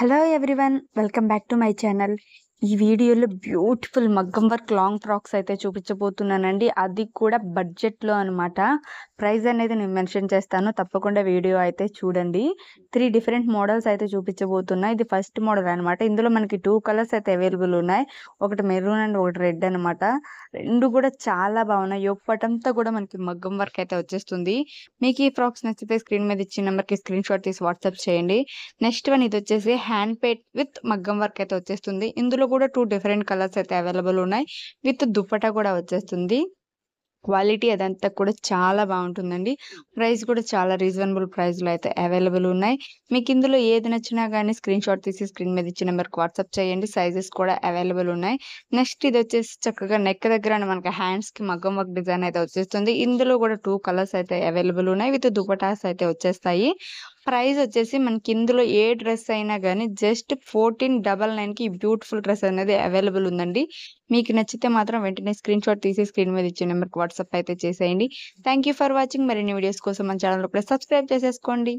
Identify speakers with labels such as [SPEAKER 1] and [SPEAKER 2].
[SPEAKER 1] Hello everyone welcome back to my channel. ఈ వీడియోలో beautiful మగ్గం వర్క్ లాంగ్ ఫ్రాక్స్ అయితే చూపించబోతున్నానండి. అది కూడా బడ్జెట్లో అనమాట. ప్రైస్ అనేది నేను మెన్షన్ చేస్తాను, తప్పకుండా వీడియో అయితే చూడండి. 3 డిఫరెంట్ మోడల్స్ అయితే చూపించబోతున్నా. ఇది ఫస్ట్ మోడల్ అనమాట. ఇందులో మనకి 2 కలర్స్ అయితే అవైలబుల్ ఉన్నాయి. ఒకటి మెరూన్ అండ్ ఒకటి రెడ్ అనమాట. రెండు కూడా చాలా బాగున్నాయి. యోగ్ పార్ట్ అంతా కూడా మనకి మగ్గం వర్క్ అయితే వచ్చేస్తుంది. మీకు ఈ ఫ్రాక్స్ నచ్చితే స్క్రీన్ మీద ఇచ్చిన నెంబర్కి స్క్రీన్ షాట్ తీసి వాట్సాప్ చేయండి. నెక్స్ట్ వన్ ఇది వచ్చేసి హ్యాండ్ పేడ్ విత్ మగ్గం వర్క్ అయితే వచ్చేస్తుంది. ఇందులో కూడా 2 డిఫరెంట్ కలర్స్ అయితే అవైలబుల్ ఉన్నాయి. విత్ దుప్పటా కూడా వచ్చేస్తుంది. క్వాలిటీ అదంతా కూడా చాలా బాగుంటుందండి. ప్రైస్ కూడా చాలా రీజనబుల్ ప్రైస్లో అయితే అవైలబుల్ ఉన్నాయి. మీకు ఇందులో ఏది నచ్చినా కానీ స్క్రీన్ షాట్ తీసి స్క్రీన్ మీద ఇచ్చిన నెంబర్కి వాట్సాప్ చేయండి. సైజెస్ కూడా అవైలబుల్ ఉన్నాయి. నెక్స్ట్ ఇది వచ్చేసి చక్కగా నెక్ దగ్గర మనకి హ్యాండ్స్కి మగ్గం వర్క్ డిజైన్ అయితే వచ్చేస్తుంది. ఇందులో కూడా 2 కలర్స్ అయితే అవైలబుల్ ఉన్నాయి. విత్ దుపటాస్ అయితే వచ్చేస్తాయి. ప్రైస్ వచ్చేసి మనకి ఇందులో ఏ డ్రెస్ అయినా కానీ జస్ట్ 1499కి బ్యూటిఫుల్ డ్రెస్ అనేది అవైలబుల్ ఉందండి. మీకు నచ్చితే మాత్రం వెంటనే స్క్రీన్ షాట్ తీసి స్క్రీన్ మీద ఇచ్చే నెంబర్కి వాట్సాప్ అయితే చేసేయండి. Thank you for watching. మరిన్ని వీడియోస్ కోసం మన ఛానల్ కూడా సబ్స్క్రైబ్ చేసేసుకోండి.